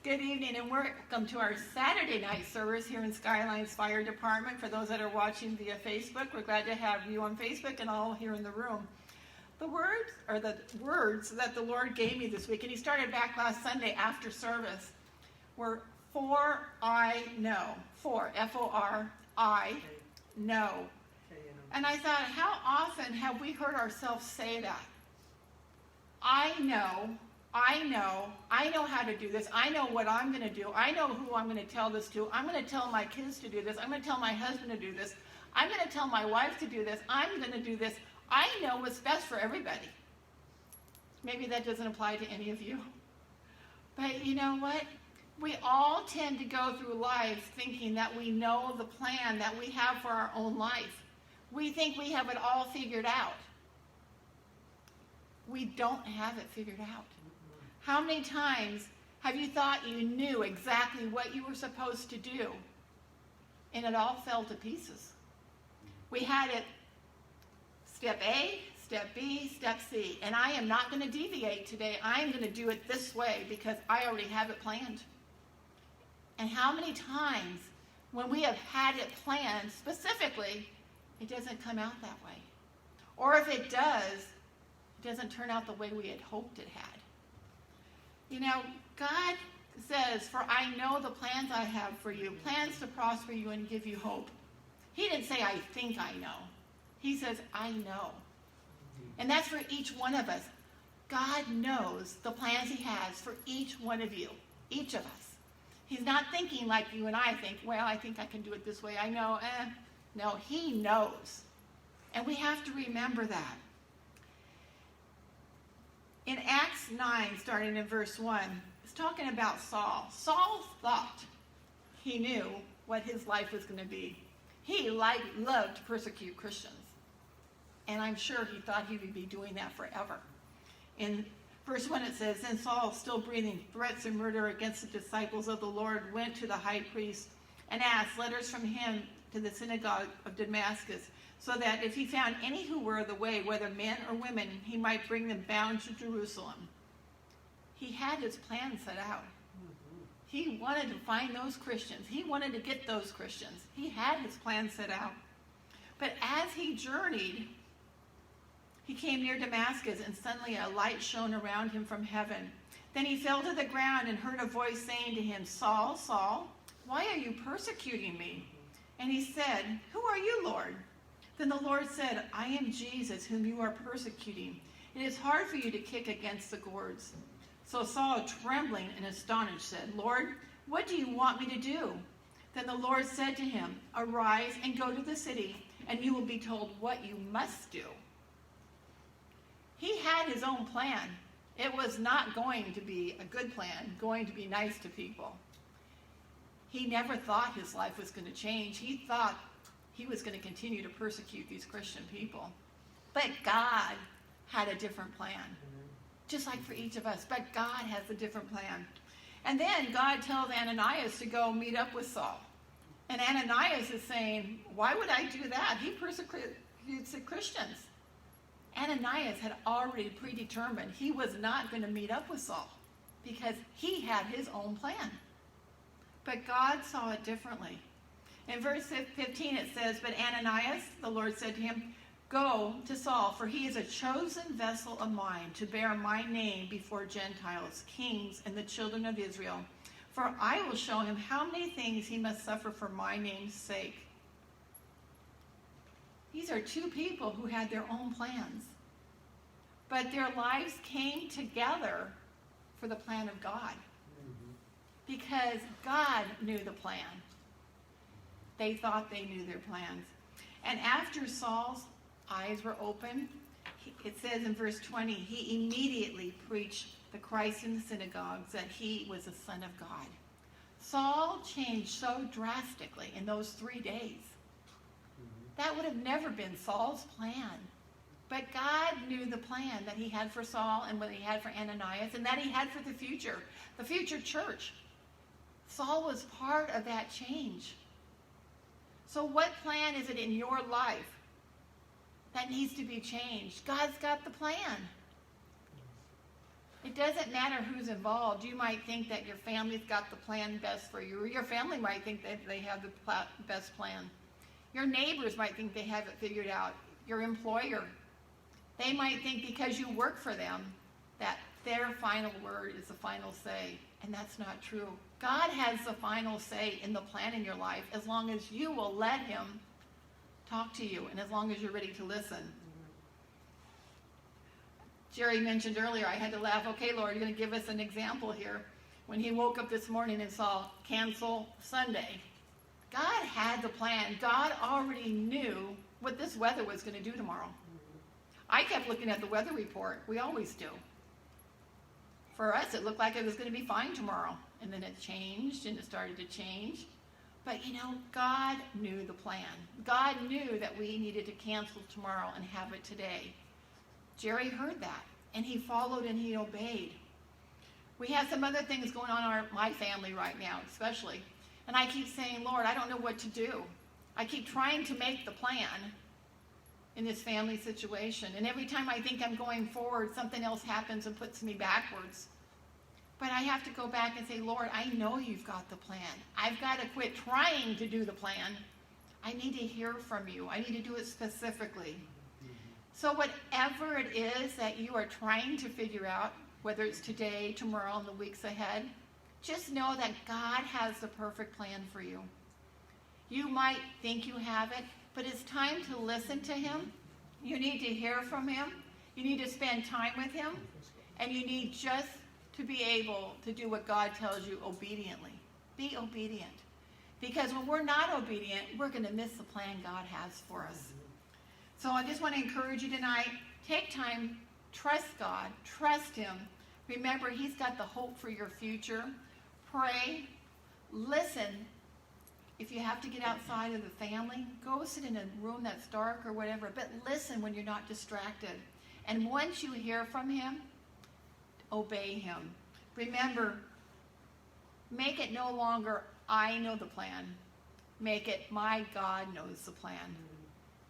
Good evening and welcome to our Saturday night service here in Skylines Fire Department. For those that are watching via Facebook, we're glad to have you on Facebook and all here in the room. The words that the Lord gave me this week, and He started back last Sunday after service, were for I know. For, F-O-R-I, know. And I thought, how often have we heard ourselves say that? I know how to do this. I know what I'm going to do. I know who I'm going to tell this to. I'm going to tell my kids to do this. I'm going to tell my husband to do this. I'm going to tell my wife to do this. I'm going to do this. I know what's best for everybody. Maybe that doesn't apply to any of you. But you know what? We all tend to go through life thinking that we know the plan that we have for our own life. We think we have it all figured out. We don't have it figured out. How many times have you thought you knew exactly what you were supposed to do, and it all fell to pieces? We had it step A, step B, step C, and I am not going to deviate today. I'm going to do it this way because I already have it planned. And how many times when we have had it planned specifically, it doesn't come out that way? Or if it does, it doesn't turn out the way we had hoped it had. You know, God says, for I know the plans I have for you, plans to prosper you and give you hope. He didn't say, I think I know. He says, I know. And that's for each one of us. God knows the plans He has for each one of you, each of us. He's not thinking like you and I think, well, I think I can do it this way. I know, No, He knows. And we have to remember that. In Acts 9, starting in verse 1, it's talking about Saul. Saul thought he knew what his life was going to be. He loved to persecute Christians. And I'm sure he thought he would be doing that forever. In verse 1 it says, Then Saul, still breathing threats and murder against the disciples of the Lord, went to the high priest and asked letters from him to the synagogue of Damascus, so that if he found any who were of the way, whether men or women, he might bring them bound to Jerusalem. He had his plan set out. He wanted to find those Christians. He wanted to get those Christians. He had his plan set out. But as he journeyed, he came near Damascus, and suddenly a light shone around him from heaven. Then he fell to the ground and heard a voice saying to him, Saul, Saul, why are you persecuting me? And he said, Who are you, Lord? Then the Lord said, I am Jesus, whom you are persecuting. It is hard for you to kick against the gourds. So Saul, trembling and astonished, said, Lord, what do you want me to do? Then the Lord said to him, Arise and go to the city, and you will be told what you must do. He had his own plan. It was not going to be a good plan, going to be nice to people. He never thought his life was going to change. He thought he was going to continue to persecute these Christian people. But God had a different plan, just like for each of us. But God has a different plan. And then God tells Ananias to go meet up with Saul. And Ananias is saying, why would I do that? He persecutes the Christians. Ananias had already predetermined he was not going to meet up with Saul because he had his own plan. But God saw it differently. In verse 15 it says, But Ananias, the Lord said to him, Go to Saul, for he is a chosen vessel of mine to bear my name before Gentiles, kings, and the children of Israel. For I will show him how many things he must suffer for my name's sake. These are two people who had their own plans. But their lives came together for the plan of God. Because God knew the plan. They thought they knew their plans. And after Saul's eyes were open, it says in verse 20, he immediately preached the Christ in the synagogues that he was the Son of God. Saul changed so drastically in those 3 days. That would have never been Saul's plan. But God knew the plan that he had for Saul and what he had for Ananias and that he had for the future church. Saul was part of that change. So what plan is it in your life that needs to be changed? God's got the plan. It doesn't matter who's involved. You might think that your family's got the plan best for you, or your family might think that they have the best plan. Your neighbors might think they have it figured out. Your employer, they might think because you work for them that their final word is the final say, and that's not true. God has the final say in the plan in your life as long as you will let him talk to you and as long as you're ready to listen. Jerry mentioned earlier, I had to laugh. Okay, Lord, you're going to give us an example here. When he woke up this morning and saw cancel Sunday, God had the plan. God already knew what this weather was going to do tomorrow. I kept looking at the weather report. We always do. For us, it looked like it was going to be fine tomorrow. And then it changed, and it started to change. But, you know, God knew the plan. God knew that we needed to cancel tomorrow and have it today. Jerry heard that, and he followed and he obeyed. We have some other things going on in my family right now, especially. And I keep saying, Lord, I don't know what to do. I keep trying to make the plan in this family situation. And every time I think I'm going forward, something else happens and puts me backwards. But I have to go back and say, Lord, I know you've got the plan. I've got to quit trying to do the plan. I need to hear from you. I need to do it specifically. So whatever it is that you are trying to figure out, whether it's today, tomorrow, and the weeks ahead, just know that God has the perfect plan for you. You might think you have it, but it's time to listen to him. You need to hear from him. You need to spend time with him. And you need just to be able to do what God tells you obediently. Be obedient. Because when we're not obedient, we're going to miss the plan God has for us. So I just want to encourage you tonight, take time, trust God, trust him. Remember, he's got the hope for your future. Pray, listen. If you have to get outside of the family, go sit in a room that's dark or whatever, but listen when you're not distracted. And once you hear from him, obey him. Remember, make it no longer, I know the plan. Make it, my God knows the plan.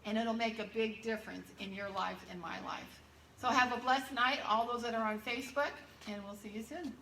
And it'll make a big difference in your life and my life. So have a blessed night, all those that are on Facebook, and we'll see you soon.